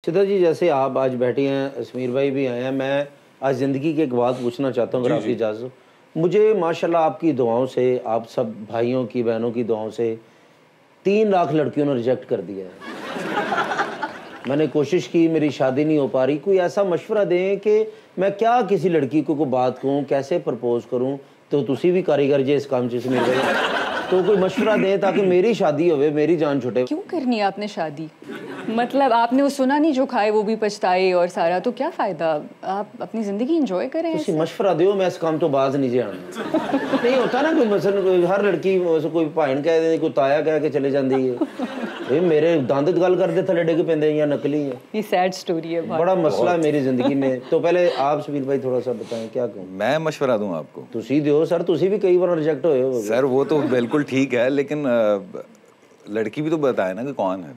सिद्धा जी, जैसे आप आज बैठी हैं, समीर भाई भी आए हैं, मैं आज ज़िंदगी की एक बात पूछना चाहता हूँ, अगर आपकी इजाज़त हो। मुझे माशाल्लाह आपकी दुआओं से, आप सब भाइयों की बहनों की दुआओं से 3 लाख लड़कियों ने रिजेक्ट कर दिया है। मैंने कोशिश की, मेरी शादी नहीं हो पा रही। कोई ऐसा मशवरा दें कि मैं क्या किसी लड़की को बात कहूँ, कैसे प्रपोज करूँ? तो तुसी भी कारीगर जे इस काम च समीर भाई, तो कोई मशवरा दें ताकि मेरी शादी होवे, मेरी जान छुटे। क्यों करनी है आपने शादी? मतलब आपने वो सुना नहीं, जो खाए वो भी पछताए और सारा, तो क्या फ़ायदा? आप अपनी ज़िंदगी एंजॉय करें। तुसी मशवरा दो, मैं इस काम तो बाज नहीं जे आना। नहीं होता ना, कोई मसलन कोई हर लड़की कोई भाइन कह दे, कोई ताया कह के चले जाती है। मेरे दंद गल करते थले डिग पेंदे या नकली है। ये सैड स्टोरी है, बड़ा मसला है मेरी जिंदगी में। तो पहले आप समीर भाई थोड़ा सा बताएं, क्या कहूँ? मैं मशवरा दूं आपको? तुसी दो सर, तुसी भी कई बार रिजेक्ट हुए हो। सर वो तो बिल्कुल ठीक है, लेकिन लड़की भी तो बताए ना कि कौन है।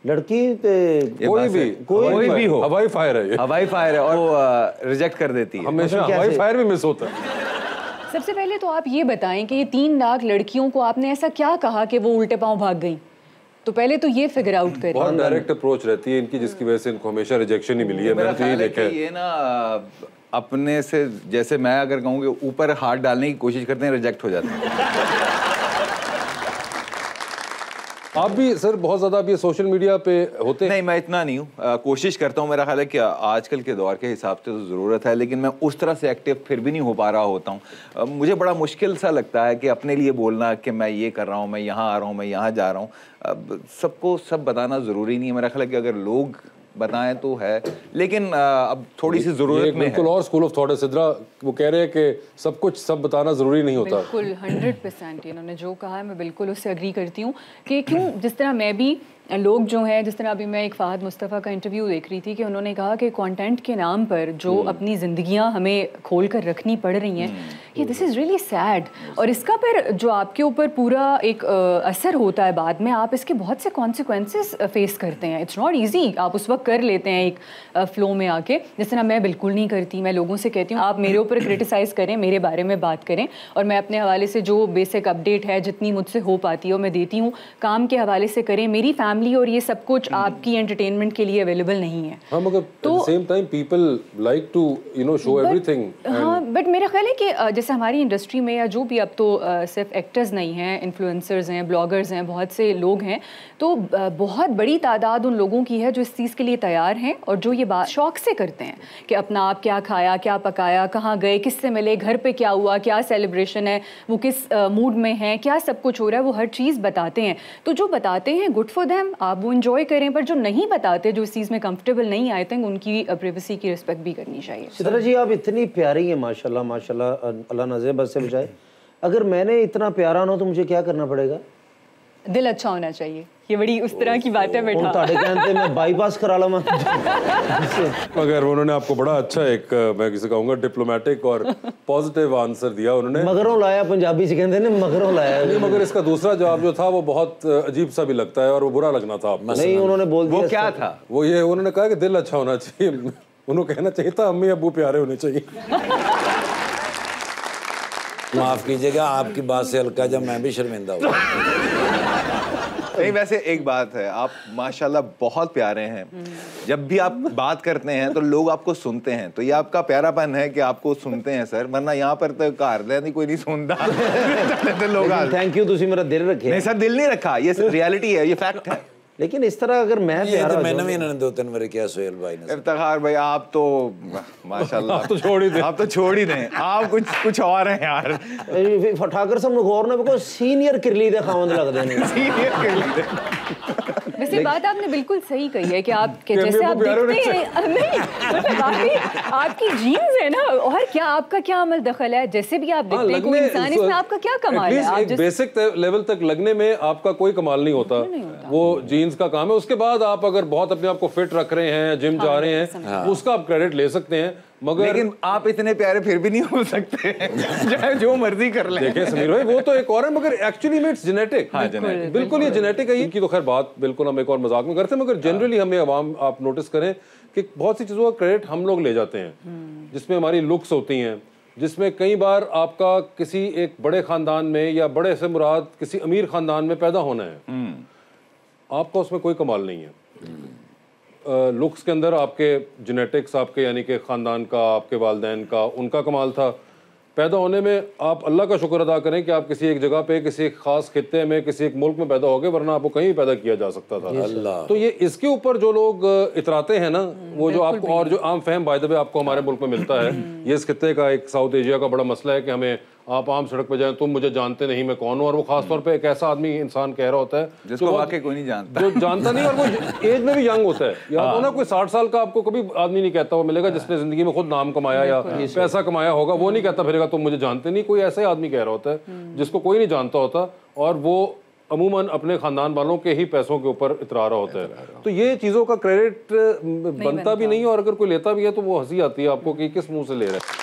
लड़की कोई भी हो, हवाई फायर है ये। हवाई फायर है और वो रिजेक्ट कर देती है। हमेशा हवाई फायर भी मिस होता है। सबसे पहले तो आप ये बताएं कि ये 3 लाख लड़कियों को आपने ऐसा क्या कहा कि वो उल्टे पांव भाग गई? तो पहले तो ये फिगर आउट करें। बहुत डायरेक्ट अप्रोच रहती है इनकी, जिसकी वजह से इनको हमेशा रिजेक्शन ही मिली है। मैंने तो यही देखा है। ये ना अपने से, जैसे मैं अगर कहूँ कि ऊपर हाथ डालने की कोशिश करते हैं, रिजेक्ट हो जाते हैं। आप भी सर बहुत ज्यादा अब ये सोशल मीडिया पे होते हैं? नहीं, मैं इतना नहीं हूँ। कोशिश करता हूँ। मेरा ख्याल है कि आजकल के दौर के हिसाब से तो ज़रूरत है, लेकिन मैं उस तरह से एक्टिव फिर भी नहीं हो पा रहा होता हूँ। मुझे बड़ा मुश्किल सा लगता है कि अपने लिए बोलना कि मैं ये कर रहा हूँ, मैं यहाँ आ रहा हूँ, मैं यहाँ जा रहा हूँ। अब सबको सब बताना ज़रूरी नहीं है। मेरा ख्याल है कि अगर लोग बताएं तो है, लेकिन अब थोड़ी सी ज़रूरत में बिल्कुल। और स्कूल ऑफ थॉट है सिद्रा, वो कह रहे हैं कि सब कुछ सब बताना ज़रूरी नहीं होता। बिल्कुल 100% इन्होंने जो कहा है मैं बिल्कुल उससे अग्री करती हूँ कि क्यों, जिस तरह मैं भी, लोग जो हैं, जिस तरह अभी मैं एक फ़हद मुस्तफ़ा का इंटरव्यू देख रही थी कि उन्होंने कहा कि कंटेंट के नाम पर जो अपनी ज़िंदगियां हमें खोल कर रखनी पड़ रही हैं, ये दिस इज़ रियली सैड। और इसका फिर जो आपके ऊपर पूरा एक असर होता है बाद में, आप इसके बहुत से कॉन्सिक्वेंसेस फेस करते हैं। It's not easy. आप उस वक्त कर लेते हैं एक फ़्लो में आके, जिस तरह मैं बिल्कुल नहीं करती। मैं लोगों से कहती हूँ आप मेरे ऊपर क्रिटिसाइज़ करें, मेरे बारे में बात करें, और मैं अपने हवाले से जो बेसिक अपडेट है, जितनी मुझसे हो पाती है मैं देती हूँ। काम के हवाले से करें। मेरी फैमिली और ये सब कुछ आपकी एंटरटेनमेंट के लिए अवेलेबल नहीं है। हाँ, मगर तो same time people like to show everything. हाँ, बट मेरा ख्याल है कि जैसे हमारी इंडस्ट्री में, या जो भी, अब तो सिर्फ एक्टर्स नहीं हैं, इन्फ्लुएंसर्स हैं, ब्लॉगर्स हैं, बहुत से लोग हैं, तो बहुत बड़ी तादाद उन लोगों की है जो इस चीज़ के लिए तैयार हैं और जो ये बात शौक से करते हैं कि अपना आप क्या खाया, क्या पकाया, कहाँ गए, किससे मिले, घर पे क्या हुआ, क्या सेलिब्रेशन है, वो किस मूड में है, क्या सब कुछ हो रहा है, वो हर चीज़ बताते हैं। तो जो बताते हैं, गुड फॉर देम, आप वो इन्जॉय करें। पर जो नहीं बताते, जो इस चीज़ में कंफर्टेबल नहीं, आई थिंक उनकी प्राइवेसी की रिस्पेक्ट भी करनी चाहिए। सिद्रा जी, आप इतनी प्यारी हैं माशाल्लाह माशाल्लाह, अल्लाह नज़र बस से बचाए। अगर मैंने इतना प्यारा ना हो तो मुझे क्या करना पड़ेगा? दिल अच्छा होना चाहिए। ये बड़ी उस तरह की बात है बेटा। ताड़े कहते मैं बाईपास करा लवा। मगर उन्होंने आपको बड़ा अच्छा एक, मैं किसे कहूँगा, डिप्लोमेटिक और पॉजिटिव आंसर दिया उन्होंने। मगरों लाया, पंजाबी से कहते हैं ना, मगरों लाया। नहीं, मगर इसका दूसरा जवाब जो था वो बहुत अजीब सा भी लगता है और वो बुरा लगना था आपको। नहीं, उन्होंने बोल दिया। वो क्या था? वो ये उन्होंने कहा कि दिल अच्छा होना चाहिए। उन्होंने कहना चाहिए था अम्मी अब्बू प्यारे होने चाहिए। माफ कीजिएगा, आपकी बात से हल्का जब मैं भी शर्मिंदा हूँ। नहीं, वैसे एक बात है, आप माशाल्लाह बहुत प्यारे हैं। जब भी आप बात करते हैं तो लोग आपको सुनते हैं, तो ये आपका प्यारापन है कि आपको सुनते हैं सर, वरना यहाँ पर तो कार नहीं, कोई नहीं सुनता। तो लोग थैंक यू, तुसी मेरा दिल रखे। नहीं सर, दिल नहीं रखा, ये रियलिटी है, ये फैक्ट है। लेकिन इस तरह अगर मैं प्यारा, मैंने भी इन्होंने 2-3 बार किया सोहेल भाई ने। इफ्तिखार भाई, आप तो माशाल्लाह, आप तो छोड़ ही दें। आप तो छोड़ ही दें। आप कुछ और हैं यार। ठाकर साहब नगौर ने को सीनियर किरली दे खावंद लगदे ने। सीनियर किरली दे। वैसे बात आपने बिल्कुल सही कही है कि आप जैसे आप दिखते हैं, नहीं मतलब आपकी जीन्स है ना, और क्या आपका क्या अमल दखल है, जैसे भी आप दिखते हैं कोई इंसान, इसमें आपका क्या कमाल है? आप एक बेसिक लेवल तक लगने में आपका कोई कमाल नहीं होता, वो जीन्स का काम है। उसके बाद आप अगर बहुत अपने आप को फिट रख रहे हैं, जिम जा रहे हैं, उसका आप क्रेडिट ले सकते हैं। मगर लेकिन आप इतने प्यारे फिर भी नहीं हो सकते, चाहे जो मर्जी कर लें। देखिए समीर भाई, वो तो एक और है, मगर एक्चुअली में इट्स जेनेटिक। हाँ, जेनेटिक, बिल्कुल ये जेनेटिक है। इनकी तो खैर बात बिल्कुल हम एक और मजाक में करते हैं, मगर जनरली हमें अवाम, आप नोटिस करें कि बहुत सी चीज़ों का क्रेडिट हम लोग ले जाते हैं, जिसमें हमारी लुक्स होती हैं, जिसमें कई बार आपका किसी एक बड़े खानदान में, या बड़े से मुराद किसी अमीर खानदान में पैदा होना है, आपका उसमें कोई कमाल नहीं है। लुक्स के अंदर आपके जेनेटिक्स, आपके यानी कि ख़ानदान का, आपके वालिदैन का, उनका कमाल था। पैदा होने में आप अल्लाह का शुक्र अदा करें कि आप किसी एक जगह पे, किसी एक ख़ास खित्ते में, किसी एक मुल्क में पैदा हो गए, वरना आपको कहीं पैदा किया जा सकता था। तो ये इसके ऊपर जो लोग इतराते हैं ना, वो जो आपको, और जो आम फहम बाय द वे आपको हमारे मुल्क में मिलता है, ये इस खित्ते का, एक साउथ एशिया का बड़ा मसला है कि हमें, आप आम सड़क पे जाएं, तुम मुझे जानते नहीं, मैं कौन हूँ, और वो खास तौर पे एक ऐसा आदमी, इंसान कह रहा होता है जिसको वाकई कोई नहीं जानता, जो जानता नहीं, और वो एज में भी यंग होता है। या तो ना कोई 60 साल का आपको कभी आदमी नहीं कहता वो मिलेगा जिसने जिंदगी में खुद नाम कमाया या पैसा कमाया होगा, वो नहीं कहता फिरेगा तुम मुझे जानते नहीं। कोई ऐसा ही आदमी कह रहा होता है जिसको कोई नहीं जानता होता, और वो अमूमन अपने खानदान वालों के ही पैसों के ऊपर इतरा रहा होता है। तो ये चीज़ों का क्रेडिट बनता भी नहीं है, और अगर कोई लेता भी है तो वो हंसी आती है आपको कि किस मुंह से ले रहा है।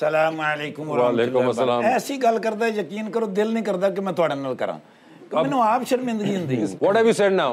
सलाम अलैकुम वालेकुम अस्सलाम। ऐसी गल करदा है, यकीन करो दिल नहीं करदा कि मैं ਤੁਹਾਡੇ ਨਾਲ ਕਰਾਂ, ਮੈਨੂੰ ਆਪ ਸ਼ਰਮਿੰਦਗੀ ਹੁੰਦੀ ਹੈ। What have you said now?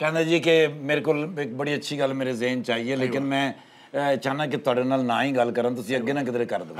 ਕਹਿੰਦਾ ਜੀ ਕਿ ਮੇਰੇ ਕੋਲ ਇੱਕ ਬੜੀ ਅੱਛੀ ਗੱਲ ਮੇਰੇ ਜ਼ਿਹਨ ਚ ਆਈ ਹੈ, ਲੇਕਿਨ ਮੈਂ ਚਾਹਨਾ ਕਿ ਤੁਹਾਡੇ ਨਾਲ ਨਾ ਹੀ ਗੱਲ ਕਰਾਂ, ਤੁਸੀਂ ਅੱਗੇ ਨਾ ਕਿਧਰੇ ਕਰ ਦਿਓ।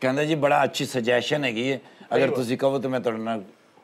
ਕਹਿੰਦਾ ਜੀ ਬੜਾ ਅੱਛੀ ਸਜੈਸ਼ਨ ਹੈਗੀ ਹੈ, अगर तुसी कहो तो मैं ਤੁਹਾਡੇ ਨਾਲ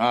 ਹਾਂ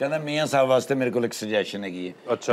ਕਹਿੰਦਾ ਮੀਆਂ ਸਾਹਿਬ ਵਾਸਤੇ ਮੇਰੇ ਕੋਲ ਇੱਕ ਸਜੈਸ਼ਨ ਹੈਗੀ ਹੈ। अच्छा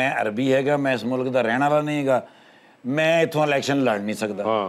ਮੈਂ ਅਰਬੀ ਹੈਗਾ, ਮੈਂ ਇਸ ਮੁਲਕ ਦਾ ਰਹਿਣ ਵਾਲਾ ਨਹੀਂ ਹੈਗਾ, ਮੈਂ ਇੱਥੋਂ ਇਲੈਕਸ਼ਨ ਲੜ ਨਹੀਂ ਸਕਦਾ। हाँ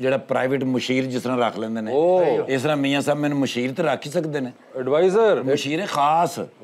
ਜਿਹੜਾ ਪ੍ਰਾਈਵੇਟ ਮੁਸ਼ੀਰ ਜਿਸ ਤਰ੍ਹਾਂ ਰੱਖ ਲੈਂਦੇ ਨੇ, ਇਸ ਤਰ੍ਹਾਂ ਮੀਆਂ ਸਾਹਿਬ ਮੈਨੂੰ ਮੁਸ਼ੀਰ ਤੇ ਰੱਖ ਹੀ ਸਕਦੇ ਨੇ। एडवाइजर मुशीर खास।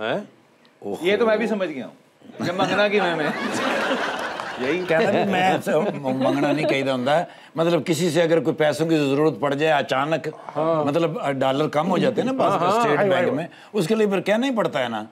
हैं? ये तो मैं भी समझ गया हूँ, जब मंगना की मैं यही कहता भी मैं मंगना नहीं कहीदा होता है, मतलब किसी से अगर कोई पैसों की जरूरत पड़ जाए अचानक, मतलब डॉलर कम हो जाते हैं ना स्टेट बैंक में, उसके लिए फिर कहना ही पड़ता है ना।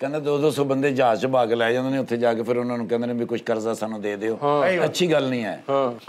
ਕਹਿੰਦਾ 200 ਬੰਦੇ ਜਹਾਜ਼ 'ਚ ਭਾਗ ਲੈ ਜਾਂਦੇ ਨੇ, ਉੱਥੇ ਜਾ ਕੇ ਫਿਰ ਉਹਨਾਂ ਨੂੰ ਕਹਿੰਦੇ ਨੇ ਵੀ ਕੁਝ ਕਰਜ਼ਾ ਸਾਨੂੰ ਦੇ ਦਿਓ। ਅੱਛੀ ਗੱਲ ਨਹੀਂ ਹੈ।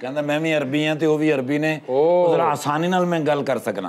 ਕਹਿੰਦਾ ਮੈਂ ਵੀ ਅਰਬੀ ਹਾਂ ਤੇ ਉਹ ਵੀ ਅਰਬੀ ਨੇ, ਜ਼ਰਾ ਆਸਾਨੀ ਨਾਲ ਮੈਂ ਗੱਲ ਕਰ ਸਕਣਾ।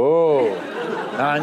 ओह हाँ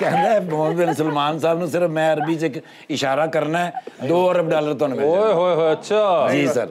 ਕਹਿੰਦਾ मोहम्मद बिन सलमान साहब ਨੂੰ ਸਿਰਫ ਮੈਂ ਅਰਬੀ 'ਚ ਇੱਕ ਇਸ਼ਾਰਾ ਕਰਨਾ ਹੈ, $2 अरब ਤੁਹਾਨੂੰ ਮਿਲ ओए ਜਾਣਗੇ। होए होए अच्छा जी सर।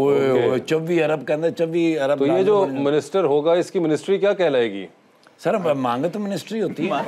ਓਏ ਓਏ 24 अरब ਕਹਿੰਦਾ 24 अरब। तो ये जो मिनिस्टर होगा इसकी मिनिस्ट्री क्या कहलाएगी? सर मांगत मिनिस्ट्री होती है।